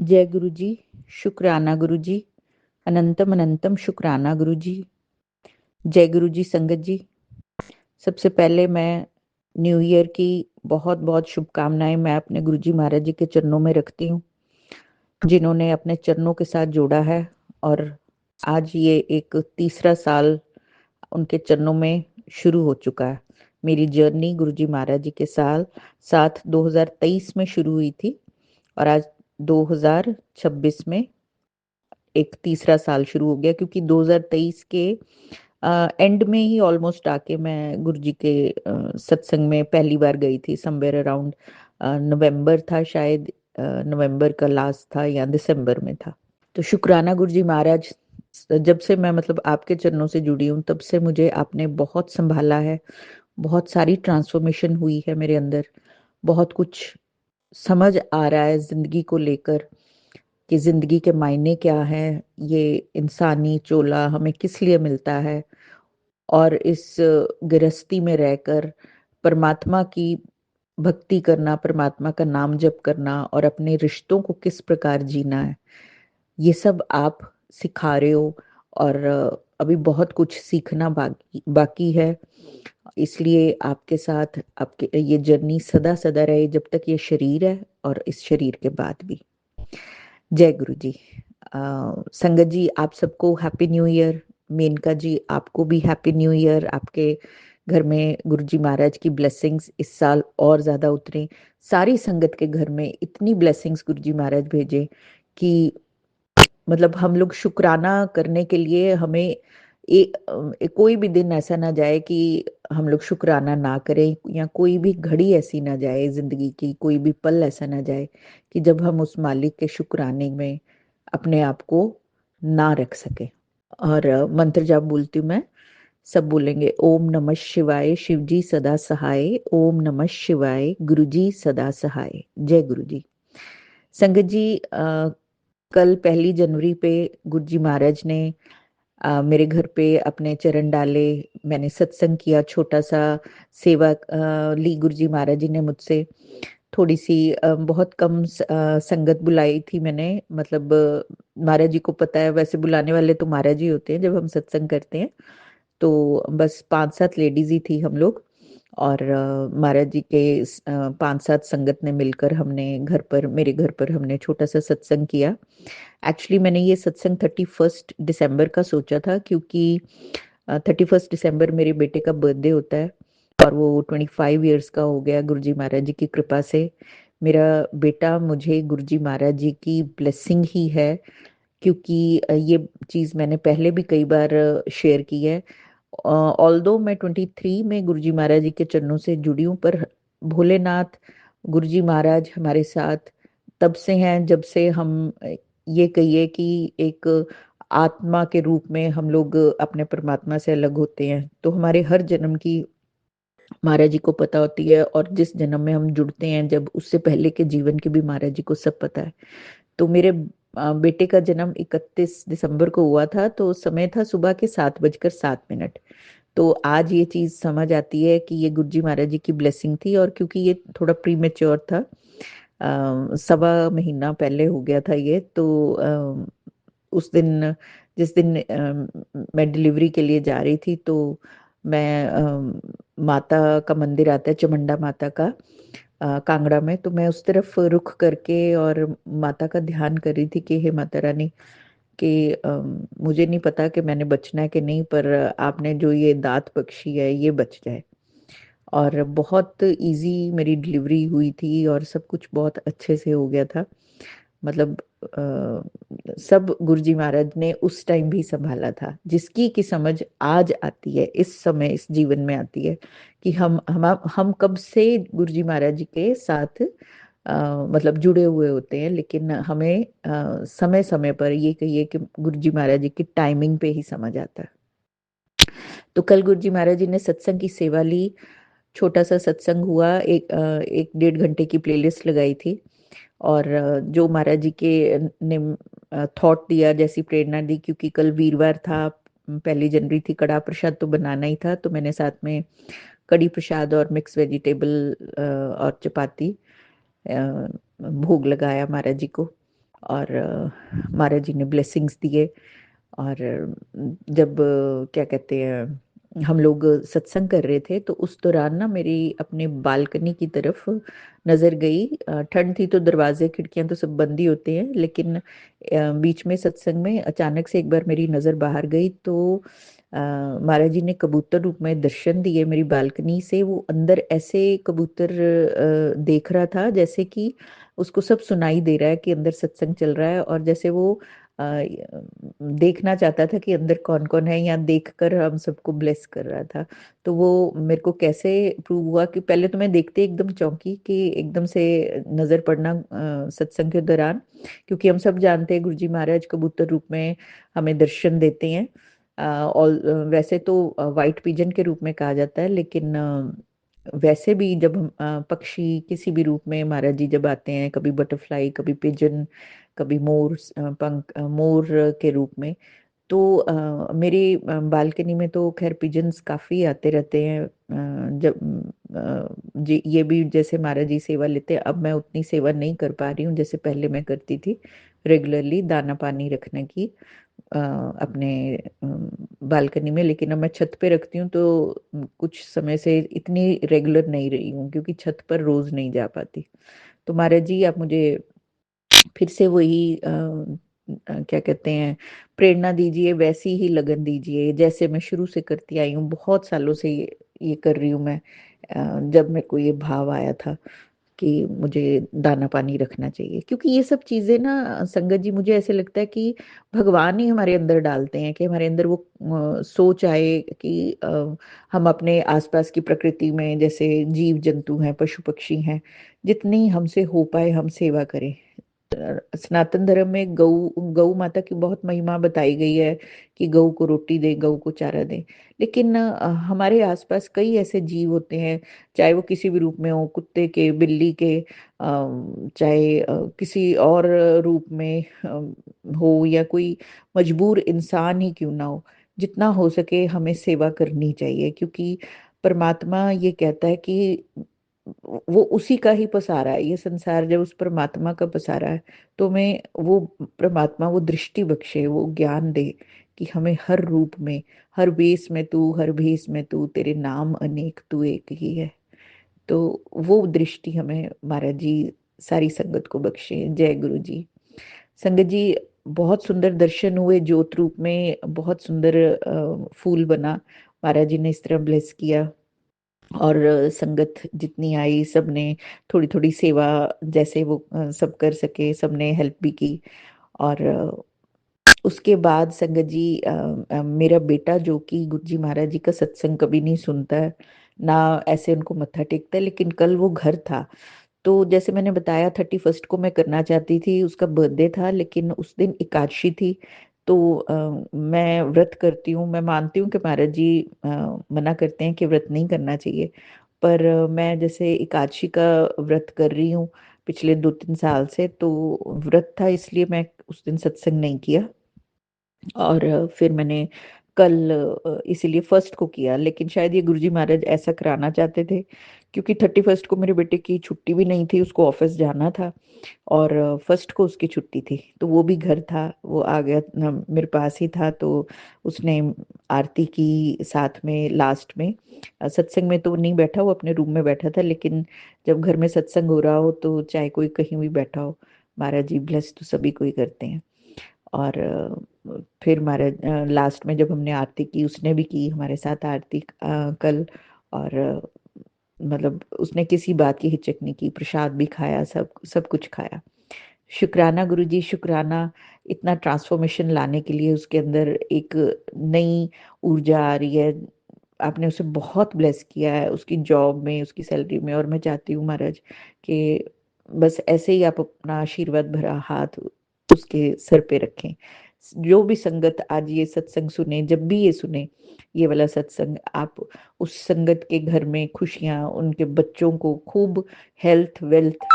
जय गुरु जी, शुक्राना गुरु जी, अनंतम अनंतम शुक्राना गुरु जी। जय गुरु जी संगत जी। सबसे पहले मैं न्यू ईयर की बहुत बहुत शुभकामनाएं मैं अपने गुरु जी महाराज जी के चरणों में रखती हूँ, जिन्होंने अपने चरणों के साथ जोड़ा है। और आज ये एक तीसरा साल उनके चरणों में शुरू हो चुका है। मेरी जर्नी गुरु जी महाराज जी के साथ 2023 में शुरू हुई थी और आज 2026 में एक तीसरा साल शुरू हो गया, क्योंकि 2023 के एंड में ही ऑलमोस्ट आके मैं गुरुजी के सत्संग में पहली बार गई थी। समवेयर अराउंड नवंबर था शायद, नवंबर का लास्ट था या दिसंबर में था। तो शुक्राना गुरुजी महाराज, जब से मैं मतलब आपके चरणों से जुड़ी हूँ तब से मुझे आपने बहुत संभाला है। बहुत सारी ट्रांसफॉर्मेशन हुई है मेरे अंदर। बहुत कुछ समझ आ रहा है जिंदगी को लेकर कि जिंदगी के मायने क्या हैं, ये इंसानी चोला हमें किस लिए मिलता है, और इस गृहस्थी में रहकर परमात्मा की भक्ति करना, परमात्मा का नाम जप करना और अपने रिश्तों को किस प्रकार जीना है, ये सब आप सिखा रहे हो। और अभी बहुत कुछ सीखना बाकी बाकी है। इसलिए आपके साथ आपके ये जर्नी सदा सदा रहे जब तक ये शरीर है और इस शरीर के बाद भी। जय गुरु जी। संगत जी, आप सबको हैप्पी न्यू ईयर। मेनका जी, आपको भी हैप्पी न्यू ईयर। आपके घर में गुरु जी महाराज की ब्लेसिंग्स इस साल और ज्यादा उतरे। सारी संगत के घर में इतनी ब्लेसिंग्स गुरु जी महाराज भेजे कि मतलब हम लोग शुक्राना करने के लिए हमें कोई भी दिन ऐसा ना जाए कि हम लोग शुक्राना ना करें, या कोई भी घड़ी ऐसी ना जाए जिंदगी की, कोई भी पल ऐसा ना जाए कि जब हम उस मालिक के शुक्राने में अपने आप को ना रख सके। और मंत्र जाप बोलती हूँ मैं, सब बोलेंगे। ओम नमः शिवाय, शिव जी सदा सहाय। ओम नमः शिवाय, गुरु जी सदा सहाय। जय गुरु जी। संगत जी, कल 1 जनवरी पे गुरु जी महाराज ने मेरे घर पे अपने चरण डाले। मैंने सत्संग किया, छोटा सा सेवा ली गुरु जी महाराज जी ने मुझसे। थोड़ी सी बहुत कम संगत बुलाई थी मैंने। मतलब महाराज जी को पता है, वैसे बुलाने वाले तो महाराज जी होते हैं जब हम सत्संग करते हैं। तो बस 5-7 लेडीज ही थी हम लोग। और महाराज जी के 5-7 संगत ने मिलकर हमने घर पर, मेरे घर पर हमने छोटा सा सत्संग किया। एक्चुअली मैंने ये सत्संग 31 दिसंबर का सोचा था, क्योंकि 31 दिसंबर मेरे बेटे का बर्थडे होता है और वो 25 ईयर्स का हो गया गुरुजी महाराज जी की कृपा से। मेरा बेटा मुझे गुरुजी महाराज जी की ब्लेसिंग ही है, क्योंकि ये चीज़ मैंने पहले भी कई बार शेयर की है। ऑल्दो मैं 23 में गुरुजी महाराज जी के चरणों से जुड़ी हूँ, पर भोलेनाथ गुरुजी महाराज हमारे साथ तब से हैं जब से हम ये कहिए कि एक आत्मा के रूप में हम लोग अपने परमात्मा से अलग होते हैं। तो हमारे हर जन्म की महाराज जी को पता होती है, और जिस जन्म में हम जुड़ते हैं जब, उससे पहले के जीवन की भी महाराज जी को सब पता है। तो मेरे बेटे का जन्म 31 दिसंबर को हुआ था, तो समय था सुबह के 7:07। तो आज ये चीज समझ आती है कि ये गुरुजी महाराज जी की ब्लेसिंग थी। और क्योंकि ये थोड़ा प्री मेच्योर था, 1.25 महीना पहले हो गया था ये, तो उस दिन, जिस दिन मैं डिलीवरी के लिए जा रही थी, तो मैं माता का मंदिर आता है, चमुंडा माता का, कांगड़ा में। तो मैं उस तरफ रुख करके और माता का ध्यान कर रही थी कि हे माता रानी, कि मुझे नहीं पता कि मैंने बचना है कि नहीं, पर आपने जो ये दात बख्शी है ये बच जाए। और बहुत इजी मेरी डिलीवरी हुई थी और सब कुछ बहुत अच्छे से हो गया था। मतलब सब गुरुजी महाराज ने उस टाइम भी संभाला था, जिसकी की समझ आज आती है, इस समय इस जीवन में आती है कि हम कब से गुरुजी महाराज जी के साथ मतलब जुड़े हुए होते हैं, लेकिन हमें समय समय पर ये कहिए कि गुरुजी महाराज जी की टाइमिंग पे ही समझ आता है। तो कल गुरुजी महाराज जी ने सत्संग की सेवा ली। छोटा सा सत्संग हुआ, 1-1.5 घंटे की प्लेलिस्ट लगाई थी। और जो महाराज जी के ने थॉट दिया, जैसी प्रेरणा दी, क्योंकि कल वीरवार था, 1 जनवरी थी, कड़ा प्रसाद तो बनाना ही था। तो मैंने साथ में कड़ी प्रसाद और मिक्स वेजिटेबल और चपाती भोग लगाया महाराज जी को। और महाराज जी ने ब्लेसिंग्स दिए। और जब क्या कहते हैं, हम लोग सत्संग कर रहे थे तो उस दौरान ना मेरी अपने बालकनी की तरफ नज़र गई। ठंड थी तो दरवाजे खिड़कियां तो सब बंद ही होते हैं, लेकिन बीच में सत्संग में अचानक से एक बार मेरी नज़र बाहर गई तो महाराज जी ने कबूतर रूप में दर्शन दिए मेरी बालकनी से। वो अंदर ऐसे कबूतर देख रहा था जैसे कि उसको सब सुनाई दे रहा है कि अंदर सत्संग चल रहा है, और जैसे वो देखना चाहता था कि अंदर कौन कौन है, या देखकर हम सबको ब्लेस कर रहा था। तो वो मेरे को कैसे प्रूव हुआ कि पहले तो मैं देखते एकदम चौंकी कि एकदम से नजर पड़ना सत्संग के दौरान, क्योंकि हम सब जानते हैं गुरुजी महाराज कबूतर रूप में हमें दर्शन देते हैं। और वैसे तो वाइट पिजन के रूप में कहा जाता है, लेकिन वैसे भी जब हम पक्षी किसी भी रूप में महाराज जी जब आते हैं, कभी बटरफ्लाई, कभी पिजन, कभी मोर, पंख मोर के रूप में, तो मेरी बालकनी में तो खैर पिजन्स काफी आते रहते हैं। जब जी ये भी जैसे महाराज जी सेवा लेते हैं, अब मैं उतनी सेवा नहीं कर पा रही हूँ जैसे पहले मैं करती थी, रेगुलरली दाना पानी रखने की अपने बालकनी में। लेकिन अब मैं छत पे रखती हूँ तो कुछ समय से इतनी रेगुलर नहीं रही हूँ, क्योंकि छत पर रोज नहीं जा पाती। तो महाराज जी आप मुझे फिर से वही क्या कहते हैं, प्रेरणा दीजिए, वैसी ही लगन दीजिए जैसे मैं शुरू से करती आई हूँ, बहुत सालों से ये कर रही हूँ मैं। जब मेरे को ये भाव आया था कि मुझे दाना पानी रखना चाहिए, क्योंकि ये सब चीजें ना संगत जी मुझे ऐसे लगता है कि भगवान ही हमारे अंदर डालते हैं, कि हमारे अंदर वो सोच आए कि हम अपने आसपास की प्रकृति में जैसे जीव जंतु हैं, पशु पक्षी हैं, जितनी हमसे हो पाए हम सेवा करें। सनातन धर्म में गौ गौ माता की बहुत महिमा बताई गई है कि गौ को रोटी दे, गौ को चारा दे। लेकिन हमारे आसपास कई ऐसे जीव होते हैं, चाहे वो किसी भी रूप में हो, कुत्ते के, बिल्ली के, चाहे किसी और रूप में हो, या कोई मजबूर इंसान ही क्यों ना हो, जितना हो सके हमें सेवा करनी चाहिए। क्योंकि परमात्मा ये कहता है कि वो उसी का ही पसारा है, ये संसार जब उस परमात्मा का पसारा है, तो मैं वो परमात्मा वो दृष्टि बख्शे, वो ज्ञान दे कि हमें हर रूप में, हर वेश में तू, हर भेष में तू, तेरे नाम अनेक तू एक ही है। तो वो दृष्टि हमें महाराज जी सारी संगत को बख्शे। जय गुरु जी। संगत जी बहुत सुंदर दर्शन हुए, ज्योत रूप में बहुत सुंदर फूल बना, महाराज जी ने इस तरह ब्लेस किया। और संगत जितनी आई सबने थोड़ी थोड़ी सेवा, जैसे वो सब कर सके सबने हेल्प भी की। और उसके बाद संगत जी मेरा बेटा जो कि गुरु जी महाराज जी का सत्संग कभी नहीं सुनता है, ना ऐसे उनको मत्था टेकता है, लेकिन कल वो घर था। तो जैसे मैंने बताया 31st को मैं करना चाहती थी, उसका बर्थडे था, लेकिन उस दिन एकादशी थी। तो मैं व्रत करती हूँ, मैं मानती हूँ कि महाराज जी मना करते हैं कि व्रत नहीं करना चाहिए, पर मैं जैसे एकादशी का व्रत कर रही हूँ पिछले 2-3 साल से, तो व्रत था इसलिए मैं उस दिन सत्संग नहीं किया। और फिर मैंने कल इसीलिए फर्स्ट को किया, लेकिन शायद ये गुरुजी महाराज ऐसा कराना चाहते थे, क्योंकि 31st को मेरे बेटे की छुट्टी भी नहीं थी, उसको ऑफिस जाना था। और फर्स्ट को उसकी छुट्टी थी, तो वो भी घर था, वो आ गया मेरे पास ही था। तो उसने आरती की साथ में लास्ट में। सत्संग में तो वो नहीं बैठा, वो अपने रूम में बैठा था, लेकिन जब घर में सत्संग हो रहा हो तो चाहे कोई कहीं भी बैठा हो, महाराज जी ब्लेस तो सभी को ही करते हैं। और फिर हमारे लास्ट में जब हमने आरती की, उसने भी की हमारे साथ आरती कल। और मतलब उसने किसी बात की हिचक नहीं की, प्रसाद भी खाया, सब सब कुछ खाया। शुक्राना गुरु जी, शुक्राना। इतना ट्रांसफॉर्मेशन लाने के लिए उसके अंदर एक नई ऊर्जा आ रही है। आपने उसे बहुत ब्लेस किया है उसकी जॉब में, उसकी सैलरी में, और मैं चाहती हूँ महाराज कि बस ऐसे ही आप अपना आशीर्वाद भरा हाथ उसके सर पे रखें। जो भी संगत आज ये सत्संग सुने, जब भी ये सुने ये वाला सत्संग, आप उस संगत के घर में खुशियां, उनके बच्चों को खूब हेल्थ वेल्थ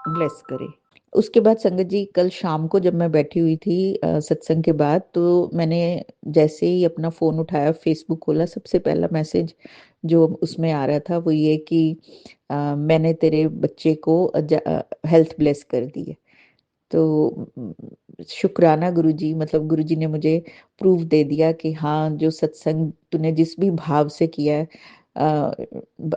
ब्लेस करे। उसके बाद संगत जी कल शाम को जब मैं बैठी हुई थी सत्संग के बाद, तो मैंने जैसे ही अपना फोन उठाया, फेसबुक खोला, सबसे पहला मैसेज जो उसमें आ रहा था वो ये कि मैंने तेरे बच्चे को हेल्थ ब्लेस कर दी है। तो शुक्राना गुरुजी, मतलब गुरुजी ने मुझे प्रूफ दे दिया कि हाँ, जो सत्संग तूने जिस भी भाव से किया है,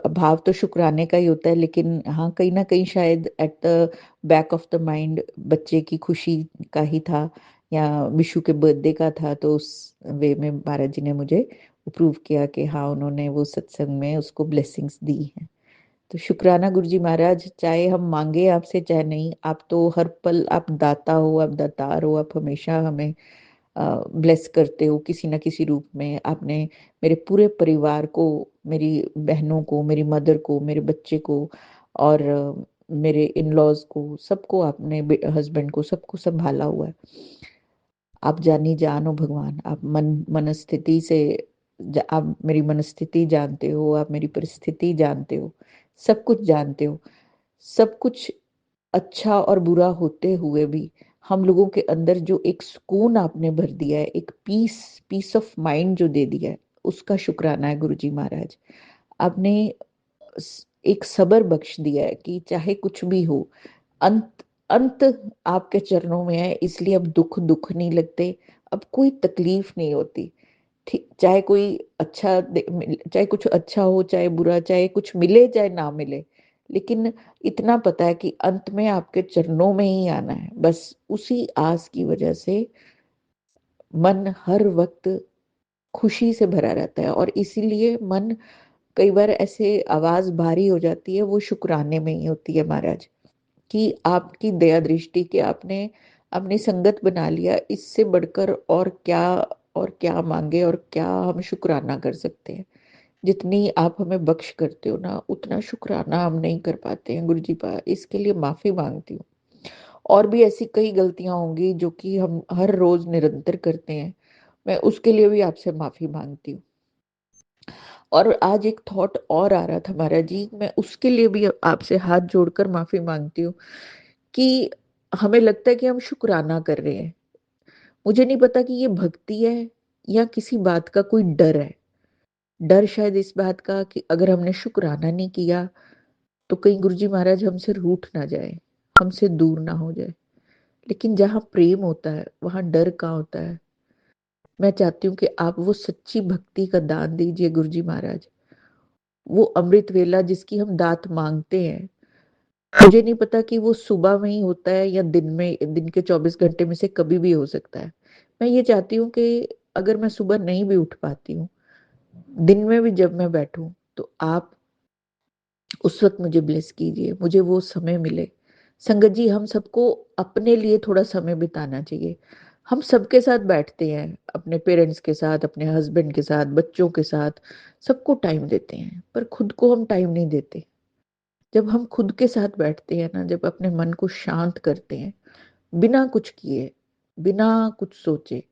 भाव तो शुक्राने का ही होता है, लेकिन हाँ, कहीं ना कहीं शायद at the back of the mind बच्चे की खुशी का ही था, या विशु के बर्थडे का था, तो उस वे में महाराज जी ने मुझे प्रूव किया कि हाँ, उन्होंने वो सत्संग में उसको ब्लेसिंग्स दी हैं। तो शुक्राना गुरु जी महाराज, चाहे हम मांगे आपसे चाहे नहीं, आप तो हर पल आप दाता हो, आप दातार हो, आप हमेशा हमें ब्लेस करते हो किसी ना किसी रूप में। आपने मेरे पूरे परिवार को, मेरी बहनों को, मेरी मदर को, मेरे बच्चे को, और मेरे इन लॉज को, सबको आपने, हस्बैंड को, सबको संभाला हुआ है। आप जानी जान हो भगवान। आप मनस्थिति से आप मेरी मनस्थिति जानते हो, आप मेरी परिस्थिति जानते हो, सब कुछ जानते हो। सब कुछ अच्छा और बुरा होते हुए भी हम लोगों के अंदर जो एक सुकून आपने भर दिया है, एक पीस पीस ऑफ माइंड जो दे दिया है, उसका शुक्राना है गुरुजी महाराज। आपने एक सब्र बख्श दिया है कि चाहे कुछ भी हो, अंत अंत आपके चरणों में है, इसलिए अब दुख दुख नहीं लगते, अब कोई तकलीफ नहीं होती। ठीक, चाहे कोई चाहे कुछ अच्छा हो, चाहे बुरा, चाहे कुछ मिले चाहे ना मिले, लेकिन इतना पता है कि अंत में आपके चरणों में ही आना है। बस उसी आस की वजह से मन हर वक्त खुशी से भरा रहता है, और इसीलिए मन कई बार ऐसे आवाज भारी हो जाती है, वो शुक्राने में ही होती है महाराज, कि आपकी दया दृष्टि के आपने अपनी संगत बना लिया। इससे बढ़कर और क्या मांगे, और क्या हम शुक्राना कर सकते हैं। जितनी आप हमें बख्श करते हो ना, उतना शुक्राना हम नहीं कर पाते हैं गुरु जी पा, इसके लिए माफी मांगती हूँ। और भी ऐसी कई गलतियां होंगी जो कि हम हर रोज निरंतर करते हैं, मैं उसके लिए भी आपसे माफी मांगती हूँ। और आज एक थॉट और आ रहा था महाराज जी, मैं उसके लिए भी आपसे हाथ जोड़कर माफी मांगती हूँ, कि हमें लगता है कि हम शुक्राना कर रहे हैं। मुझे नहीं पता कि ये भक्ति है या किसी बात का कोई डर है। डर शायद इस बात का कि अगर हमने शुक्राना नहीं किया तो कहीं गुरुजी महाराज हमसे रूठ ना जाए, हमसे दूर ना हो जाए। लेकिन जहाँ प्रेम होता है वहां डर कहाँ होता है। मैं चाहती हूँ कि आप वो सच्ची भक्ति का दान दीजिए गुरुजी महाराज, वो अमृत वेला जिसकी हम दात मांगते हैं। मुझे नहीं पता कि वो सुबह में ही होता है या दिन में, दिन के 24 घंटे में से कभी भी हो सकता है। मैं ये चाहती हूँ कि अगर मैं सुबह नहीं भी उठ पाती हूँ, दिन में भी जब मैं बैठूं, तो आप उस वक्त मुझे ब्लेस कीजिए, मुझे वो समय मिले। संगत जी, हम सबको अपने लिए थोड़ा समय बिताना चाहिए। हम सबके साथ बैठते हैं, अपने पेरेंट्स के साथ, अपने हस्बैंड के साथ, बच्चों के साथ, सबको टाइम देते हैं, पर खुद को हम टाइम नहीं देते। जब हम खुद के साथ बैठते हैं ना, जब अपने मन को शांत करते हैं, बिना कुछ किए, बिना कुछ सोचे,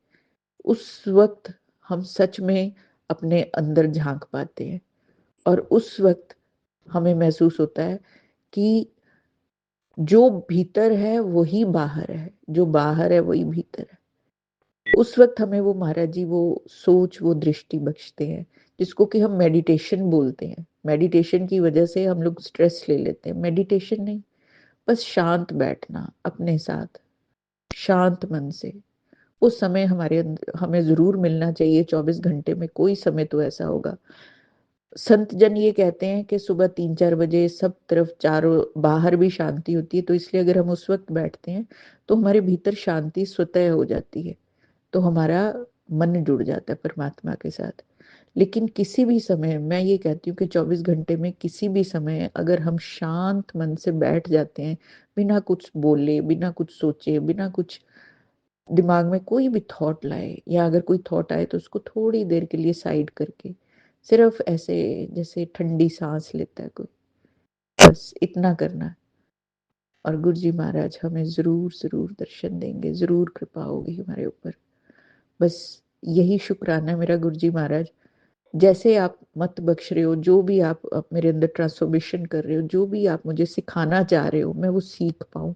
उस वक्त हम सच में अपने अंदर झांक पाते हैं। और उस वक्त हमें महसूस होता है कि जो भीतर है वही बाहर है, जो बाहर है वही भीतर है। उस वक्त हमें वो महाराज जी वो सोच, वो दृष्टि बख्शते हैं, जिसको कि हम मेडिटेशन बोलते हैं। मेडिटेशन की वजह से हम लोग स्ट्रेस ले लेते हैं, मेडिटेशन नहीं, बस शांत बैठना अपने साथ, शांत मन से। उस समय हमारे अंदर हमें जरूर मिलना चाहिए। 24 घंटे में कोई समय तो ऐसा होगा। संत जन ये कहते हैं कि सुबह 3-4 बजे सब तरफ, चारों बाहर भी शांति होती है, तो इसलिए अगर हम उस वक्त बैठते हैं तो हमारे भीतर शांति स्वतः हो जाती है, तो हमारा मन जुड़ जाता है परमात्मा के साथ। लेकिन किसी भी समय, मैं ये कहती हूँ कि 24 घंटे में किसी भी समय अगर हम शांत मन से बैठ जाते हैं, बिना कुछ बोले, बिना कुछ सोचे, बिना कुछ दिमाग में कोई भी थॉट लाए, या अगर कोई थॉट आए तो उसको थोड़ी देर के लिए साइड करके सिर्फ ऐसे जैसे ठंडी सांस लेता है कोई, बस इतना करना है। और गुरु जी महाराज हमें जरूर जरूर दर्शन देंगे, जरूर कृपा होगी हमारे ऊपर। बस यही शुक्राना मेरा गुरु जी महाराज। जैसे आप मत बख्श रहे हो, जो भी आप मेरे अंदर ट्रांसफॉर्मेशन कर रहे हो, जो भी आप मुझे सिखाना चाह रहे हो, मैं वो सीख पाऊं,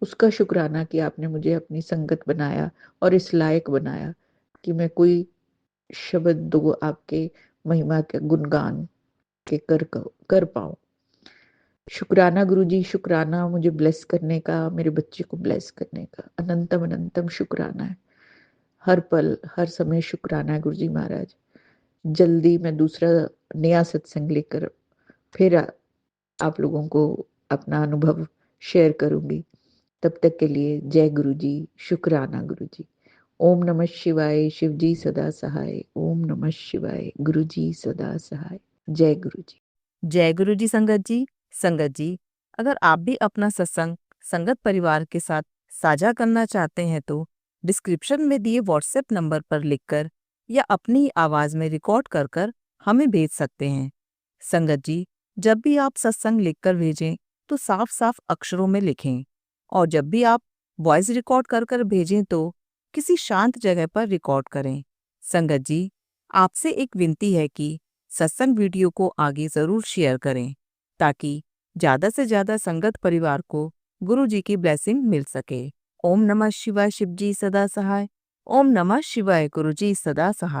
उसका शुक्राना कि आपने मुझे अपनी संगत बनाया और इस लायक बनाया कि मैं कोई शब्द दो आपके महिमा के गुणगान के कर पाऊं। शुक्राना गुरुजी, शुक्राना मुझे ब्लेस करने का, मेरे बच्चे को ब्लेस करने का। अनंतम अनंतम शुक्राना है। हर पल, हर समय शुक्राना है गुरुजी महाराज। जल्दी मैं दूसरा नया सत्संग लेकर फिर आप लोगों को अपना अनुभव शेयर करूँगी। तब तक के लिए जय गुरुजी, शुक्राना गुरुजी। ओम नमः शिवाय, शिव जी सदा सहाय। ओम नमः शिवाय, गुरुजी सदा सहाय। जय गुरुजी। जय गुरु जी संगत जी। संगत जी, अगर आप भी अपना सत्संग संगत परिवार के साथ साझा करना चाहते हैं तो डिस्क्रिप्शन में दिए व्हाट्सएप नंबर पर लिखकर या अपनी आवाज़ में रिकॉर्ड कर कर हमें भेज सकते हैं। संगत जी, जब भी आप सत्संग लिखकर भेजें तो साफ साफ अक्षरों में लिखें, और जब भी आप वॉइस रिकॉर्ड कर कर भेजें तो किसी शांत जगह पर रिकॉर्ड करें। संगत जी, आपसे एक विनती है कि सत्संग वीडियो को आगे ज़रूर शेयर करें ताकि ज़्यादा से ज़्यादा संगत परिवार को गुरु जी की ब्लेसिंग मिल सके। ओम नमः शिवाय, शिव जी सदा सहाय। ओम नमः शिवाय, गुरु जी सदा सहाय।